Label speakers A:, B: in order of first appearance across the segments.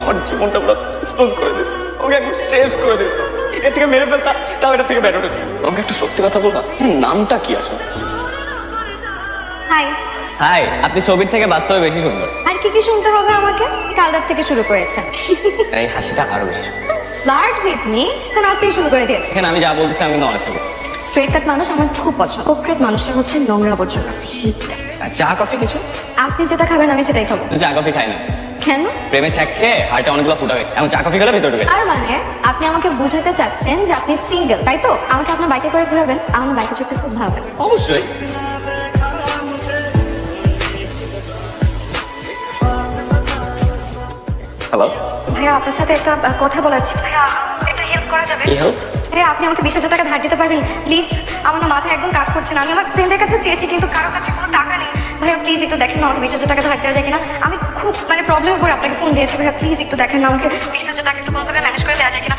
A: আমার জীবনটা পুরো তছনছ করে দিয়েছে, ওকে একদম শেষ করে দিয়েছে। এর থেকে মেরে ফেলতা, তাও এটা থেকে বের হয়েছে। ওকে একটা সত্যি কথা বলবা, নামটা কি আসলে?
B: হাই।
A: হাই, আপনি ছবির থেকে বাস্তবে বেশি সুন্দর।
B: আর কি কি শুনতে হবে আমাকে? কালরাত থেকে শুরু করেছে।
A: এই হাসিটা আরো বেশি সুন্দর।
B: ফ্লার্ট উইথ মি, সেটা আসতেই শুরু করে দিয়েছে।
A: এখানে আমি যা বলতেছি আমি কিন্তু অনেস্ট।
B: স্ট্রেট কাট মানুষ আমার খুব পছন্দ। কোকরেট মানুষটা হচ্ছে নোংরা আবর্জনা।
A: চা কফি কিছু?
B: আপনি যেটা খাবেন আমি সেটাই খাবো।
A: চা কফি খাই না।
B: কেন?
A: প্রেমে ছ্যাক খেয়ে হার্টে অনেকগুলো ফুটাবে, এমন চা কফি খেলে ভিতরে ঢুকে।
B: তার মানে আপনি আমাকে বোঝাতে চাচ্ছেন যে আপনি সিঙ্গেল, তাই তো? আমাকে আপনার বাইকে করে ঘোরাবেন, আমার বাইকে চড়তে খুব ভালো লাগে।
A: অবশ্যই। হ্যালো
B: ভাইয়া, আপনার সাথে একটা কথা বলার ছিল। ভাইয়া, একটা হেল্প করা যাবে?
A: কি হেল্প?
B: ভাইয়া, আপনি আমাকে 20,000 টাকা ধার দিতে পারবেন প্লিজ? আমার না মাথায় একদম কাজ করছে না। আমি আমার ফ্রেন্ডের কাছে চেয়েছি কিন্তু কারো কাছে কোনো টাকা নেই। ভাইয়া প্লিজ একটু দেখেন না, আমাকে 20,000 টাকা ধার দেওয়া যায় কিনা। আমি খুব প্রবলেমে পড়ে আপনাকে ফোন দিয়েছি। ভাইয়া প্লিজ একটু দেখেন না, আমাকে 20,000 টাকা একটু কোনোভাবে ম্যানেজ করে দেওয়া যায় কিনা।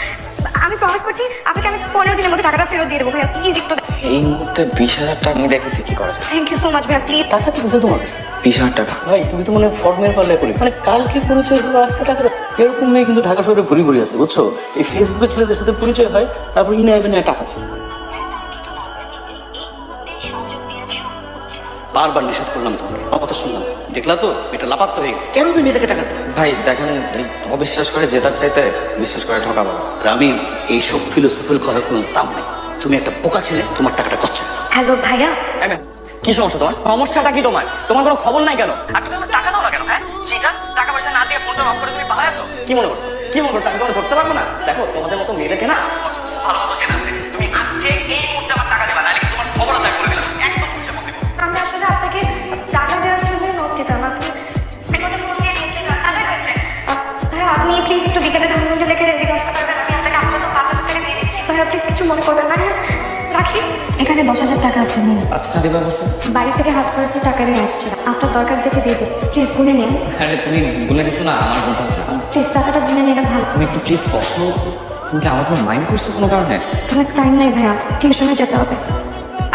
B: আমি প্রমিস করছি আপনাকে আমি 15 দিনের মধ্যে টাকাটা ফেরত দিয়ে দেবো। ভাইয়া প্লিজ একটু।
A: এই মুহূর্তে 20,000 টাকা আমি দেখতেছি কি করা যায়।
B: থ্যাংক ইউ সো মাচ ভাইয়া, প্লিজ।
C: টাকা চাইছে তোমার কাছে?
A: 20,000 টাকা?
C: ভাই তুমি তো মানে ফর্মের পাল্লে পড়ি, মানে কালকে পরিচয় হলো আজকে টাকা চাই। এরকম মেয়ে কিন্তু ঢাকা শহরে ঘুরি ঘুরি আছে, বুঝছো? এই ফেসবুকে ছেলেদের সাথে পরিচয় হয়, তারপর ইনে টাকা চাই। বারবার নিষেধ করলাম তোমাকে, আমার কথা শুনলাম, দেখলা তো এটা লাপাত্ত হয়ে গেল। কেন তুমি মেয়েটাকে টাকা দিলে?
A: ভাই দেখেন, এই অবিশ্বাস করে জেতার চাইতে বিশ্বাস করে ঠকাবো।
C: রামিম, এইসব ফিলোসফির কথা কোনো দাম নেই। তুমি একটা বোকা ছেলে, তোমার টাকাটা করছে।
B: হ্যালো ভাইয়া।
A: কি সমস্যা তোমার? সমস্যাটা কি তোমার? তোমার কোনো খবর নাই কেন? আর তুমি আমার টাকা দাও না কেন? হ্যাঁ, চিটার, টাকা পয়সা না দিয়ে ফোনটা অফ করে তুমি পালায় আসো। কি মনে করছো? কি মনে করছো আমি তোমার ধরতে পারবো না? দেখো, তোমাদের মতো মেয়েদেরকে না খুব ভালো মতো চেনা আছে। তুমি আজকে এই মুহূর্তে আমার টাকা দিবা, নাহলে কিন্তু তোমার খবর আছে করে দিলাম, একদম খুশি করতে।
B: আমি আসলে আপনাকে টাকা দেওয়ার জন্য নোট দিতাম। আপনি আমাকে ফোন দিয়ে দিয়েছেন, ভালোই হয়েছে। ভাইয়া আপনি প্লিজ একটু বিকেলে ধানমন্ডি লেখে রেডি আসতে পারবেন? আমি আপনাকে আপাতত 5,000 টাকা দিয়ে দিচ্ছি। ভাইয়া প্লিজ কিছু মনে করবেন না। রাখি। এখানে 10,000 টাকা আছে, নিন।
A: আচ্ছা দিবা বলছো?
B: বাড়ি থেকে হাত খরচে টাকা নিয়ে আসছি, আপনার দরকার দেখে দিয়ে দিন। প্লিজ গুনে নিন।
A: আরে তুমি গুনে দিছো না, আমার গুনতে হবে না।
B: প্লিজ টাকাটা গুনে নিলে ভালো।
A: তুমি একটু প্লিজ বসো। তুমি কি আমার কোনো মাইন্ড করছো কোনো কারণে?
B: তোমার টাইম নাই ভাইয়া, টিউশনে যেতে হবে।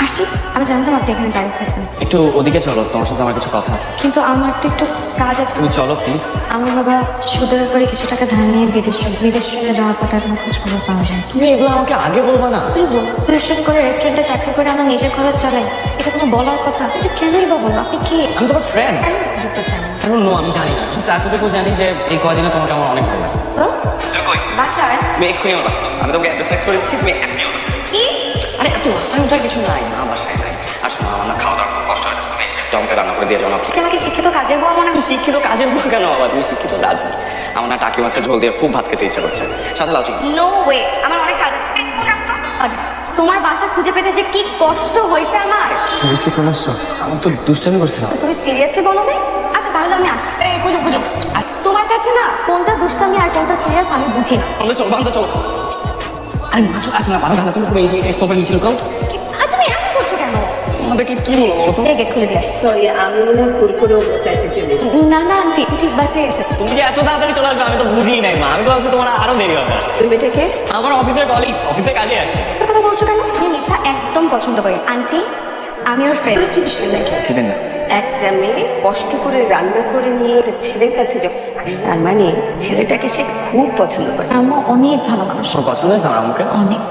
B: আসি, আমি জানতাম আপনি এখানে দাঁড়িয়ে থাকবেন।
A: একটু ওদিকে চলো, তোমার সাথে আমার কিছু কথা আছে।
B: কিন্তু আমার তো একটু কাজ আছে।
A: তুমি চলো প্লিজ।
B: আমার বাবা সুদের উপরে কিছু টাকা ধার নিয়ে বিদেশ চলে যাওয়ার পর এখন খোঁজ খবর পাওয়া যায়।
A: তুমি এগুলো আমাকে আগে বলবা না?
B: টিউশন করে রেস্টুরেন্টে চাকরি করে আমার নিজের খরচ চালাই, এটা কোনো বলার কথা? কেনই বা বলবো? আপনি কি?
A: আমি তোমার ফ্রেন্ড।
B: কেন বলতে চান?
A: এখন নো, আমি জানি না। এতটুকু জানি যে এই কয়দিনে তোমাকে আমার অনেক ভালো লাগছে।
B: বাসায়?
A: তুমি এক্ষুনি আমার বাসায়, আমি তোমাকে অ্যাড্রেস করে দিচ্ছি, তুমি এক্ষুনি আমার বাসায়।
B: কি?
A: আরে এত মাথায় ওঠার কিছু নাই, না বাসায় নাই। আসলে আমার না খাওয়া দাওয়া কষ্ট হয়ে যাচ্ছে, তুমি এসে একটু আমাকে রান্না করে দিয়ে যাও না।
B: আপনি আমাকে শিক্ষিত কাজের বউ মনে
A: তুমি শিক্ষিত কাজের বউ কেন বাবা? তুমি শিক্ষিত রাজনীতি। আমার না টাকি মাছের ঝোল দিয়ে খুব ভাত খেতে ইচ্ছা করছে, সাথে লাউ চিংড়ি।
B: নো ওয়ে, আমার অনেক কাজ আছে। আর তোমার বাসা খুঁজে পেতে যে কি কষ্ট হয়েছে আমার।
A: সিরিয়াসলি চলে আসছো? আমি তো দুষ্টামি করছিলাম।
B: তুমি সিরিয়াসলি বলো না? আচ্ছা তাহলে আমি আসি।
A: এই খুঁজো খুঁজো।
B: আর তোমার কাছে না কোনটা দুষ্টামি আর কোনটা সিরিয়াস আমি বুঝি না।
A: বান্ধব চলো, বান্ধব চলো। আরে মাছ আসে না, বারো ঘন্টা তুমি পুরো এই সোফা নিচে লুকাও।
B: আর তুমি এমন করছো কেন?
A: আমাদেরকে কি বলো বলো তো?
B: গেট খুলে দিয়ে আসি।
D: সরি, আমি মনে হয় ভুল করেও চাইতে চলে এসেছি।
B: না না আন্টি, ঠিক বাসায় এসে।
A: তুমি যে এত তাড়াতাড়ি চলে আসবে আমি তো বুঝিই নাই মা। আমি তো ভাবছি তোমার আরো দেরি হবে আসতে।
D: তুমি এটাকে?
A: আমার অফিসের কলিগ, অফিসে কাজে আসছে।
B: কথা বলছো কেন? আমি মিথ্যা একদম পছন্দ করি আন্টি। আমি ওর ফ্রেন্ড।
D: বুঝছিস এটাকে?
A: ঠিক না?
D: একটা মেয়ে কষ্ট করে রান্না করে নিয়ে একটা ছেলের কাছে যখন আসে, তার মানে ছেলেটাকে সে খুব পছন্দ করে।
B: আম্মু অনেক ভালো মানুষ,
A: তোর পছন্দ হয়েছে আমার আম্মুকে?
B: অনেক।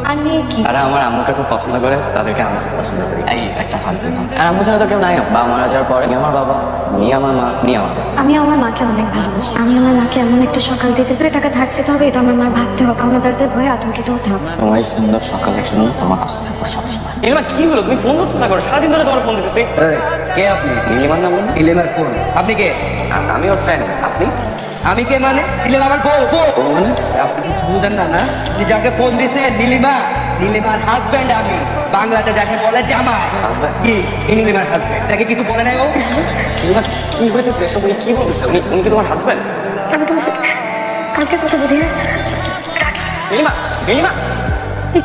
B: আর নিয়ে কি?
A: আর আমার আম্মুকে খুব পছন্দ করে, তাদেরকে আমি খুব পছন্দ করি। এই একটা হাত দিতাম। আর আম্মু ছাড়া তো কেউ নাই। বাবা মারা যাওয়ার পরে আমার বাবা, নিয়ে আমার মা, নিয়ে আমার বাবা।
B: আমি আমার মাকে অনেক ভালোবাসি। আমি আমার মাকে এমন একটা সকাল দিতে যে টাকা ধার চেতে হবে, এটা আমার মার ভাবতে হবে। আমার তাদের ভয়ে আতঙ্কিত হতে হবে।
A: তোমার এই সুন্দর সকালের জন্য তোমার পাশে থাকবো সবসময়। নীলিমা কি হলো? তুমি ফোন ধরতে না করো, সারাদিন ধরে তোমার ফোন দিতেছি।
C: কে আপনি?
A: নীলিমার নাম বলুন।
C: নীলিমার ফোন? আপনি কে?
A: আমি ওর ফ্রেন্ড। আপনি?
C: আমি কে মানে? নীলিমা আমার বউ।
A: ও মানে?
C: আপনি কিছু বুঝেন না না? আপনি যাকে ফোন দিছে নীলিমা, নীলিমার হাজবেন্ড আমি। বাংলাতে যাকে বলে জামাই।
A: Husband?
C: কি? এই নীলিমার হাজবেন্ড। তাকে কিছু বলে নাই ও?
A: নীলিমা কি হইতেছে এসব? উনি কি বলতেছে? উনি কি তোমার হাজবেন্ড?
B: আমি তোমার সাথে কালকে কথা বলি।
A: নীলিমা, নীলিমা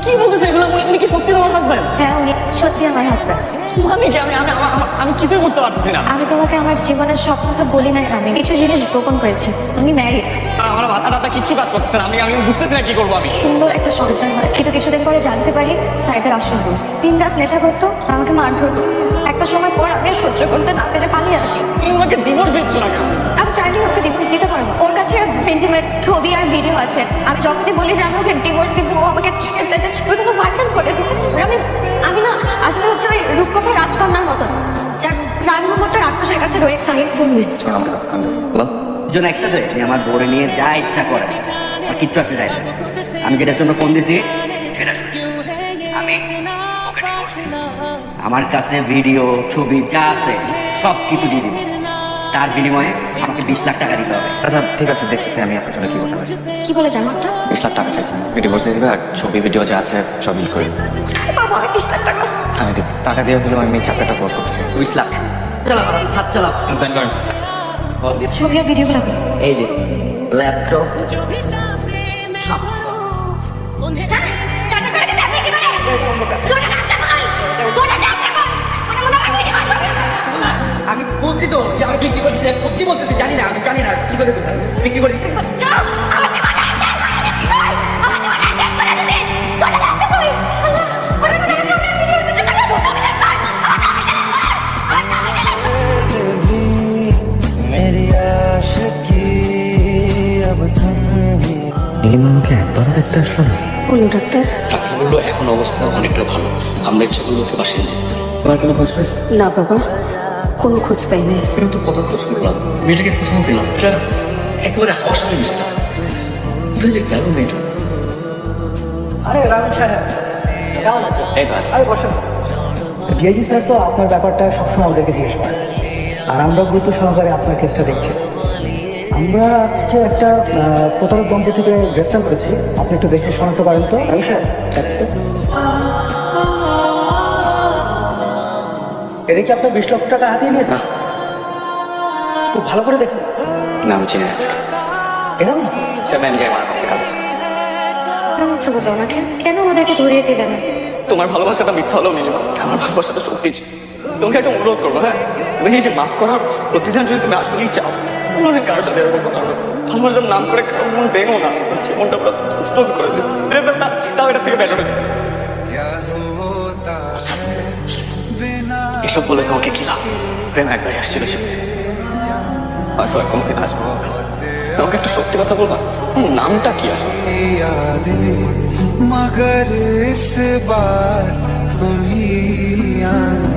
A: কি বলতেছে এগুলো? উনি কি সত্যি তোমার হাজবেন্ড?
B: হ্যাঁ, উনি সত্যি আমার হাজব্যান্ড।
A: মানে কি? আমি কিছুই বুঝতে পারতেছি না।
B: আমি তোমাকে আমার জীবনের সব কথা বলি নাই, আমি কিছু জিনিস গোপন করেছি। আমি ম্যারিড।
A: আমার মাথা টাথা কিচ্ছু কাজ করতেছে না। আমি বুঝতেছি না কি করবো আমি।
B: সুন্দর একটা সংসার হয়, কিন্তু কিছুদিন পরে জানতে পারি সাইদের আসল রূপ। দিন রাত নেশা করতো, আমাকে মারধর করতো। একটা সময় পর আমি আর সহ্য করতে না পেরে পালিয়ে আসি।
A: তুমি আমাকে ডিভোর্স দিচ্ছ না কেন?
B: আমি চাইলে ওকে ডিভোর্স দিতে পারবো। ওর কাছে ইন্টিমেট ছবি আর ভিডিও আছে। আমি যখনই বলি যে আমি ওকে ডিভোর্স দিব, ও আমাকে ছেড়ে দিয়েছে, ছবিগুলো ভাইরাল করে দিব। আমি না আসলে হচ্ছে ওই রূপকথার রাজকন্যার মতন, যার প্রাণ নম্বরটা রাক্ষসের কাছে রয়েছে। সাহিদ ফোন দিচ্ছে।
A: দুজন একসাথে আমার বোরে নিয়ে যা ইচ্ছা করে, আর কিচ্ছু আসে যায় না। আমি যেটার জন্য ফোন দিছি সেটা শুনি। আমি ওকে divorce দিব। আমার কাছে ভিডিও ছবি যা আছে সব কিছু দিয়ে দিব, তার বিনিময়ে আমাকে 20 লাখ টাকা দিতে হবে।
E: আচ্ছা ঠিক আছে, দেখতেছি আমি আপনার জন্য কি করতে পারি।
B: কি বলে জামাটা?
E: 20 লাখ টাকা চাইছেন, ডিভোর্স দিয়ে দিবে আর ছবি ভিডিও যা আছে সব মিল করে দিবে।
B: বাবা আমি 20 লাখ টাকা
E: আমি দিব। টাকা দিয়ে দিলাম, আমি চাকরিটা পোস্ট করতেছি।
A: 20 লাখ চালাও, সাত চালাও।
E: সাইন করেন।
B: ছবি আর ভিডিওগুলো কই?
A: এই যে ল্যাপটপ সব। আমি বলছি তো যে আমি বিক্রি করছি, সত্যি বলতেছি। জানি না, আমি জানি না কি করে বিক্রি করেছি।
C: নীলিমা আমাকে একবারও দেখতে আসলো না।
B: বলুন ডাক্তার।
C: ডাক্তার বললো এখন অবস্থা অনেকটা ভালো, আমরা ইচ্ছা করলে ওকে বাসে নিয়ে যেতে পারি। তোমার কোনো খোঁজ পাইছে?
D: না বাবা, কোনো খোঁজ পাইনি।
C: আমি তো কত খোঁজ করলাম, মেয়েটাকে কোথাও পেলাম। এটা একেবারে হাওয়ার সাথে মিশে গেছে। কোথায় যে গেল মেয়েটা?
F: আরে রাহুল সাহেব কেমন আছে?
A: এই তো আছে।
F: আরে বসেন। ডিআইজি স্যার তো আপনার ব্যাপারটা সবসময় আমাদেরকে জিজ্ঞেস করেন, আর আমরা গুরুত্ব সহকারে আপনার কেসটা দেখছি। আমরা আজকে একটা প্রতারক দম্পতিকে গ্রেফতার করেছি। আপনি একটু দেখে শোনাতে পারেন তো রাহুল সাহেব? এটা কি আপনার 20 লক্ষ টাকা হাতিয়ে নিয়েছে? খুব ভালো করে দেখুন।
C: না আমি চিনি না।
F: এরকম না?
A: স্যার ম্যাম যাই আমার কাছে কাজ আছে।
B: আচ্ছা বলো ওনাকে কেন ওদেরকে ধরিয়ে দিলেন?
A: তোমার ভালোবাসাটা মিথ্যা হলেও নীলিমা, আমার ভালোবাসাটা সত্যি ছিল। তোমাকে একটা অনুরোধ করবো, হ্যাঁ তুমি এই যে মাফ করার প্রতিদান যদি তুমি আসলেই চাও, কোনোদিন কারোর সাথে এরকম কথা করো। ভালোবাসার নাম করে কারোর মন ভেঙো না, মনটা পুরো তছনছ করে দিয়েছে। তাও এটা থেকে বেটার হচ্ছে। এসব বলে তোমাকে কি লাভ? প্রেম একবারই আসছিল সে, আর কোনোদিন আসবো। তোমাকে একটা সত্যি কথা বলবা, আমার নামটা কি আসলে?
G: मगर इस बार तुम ही आना।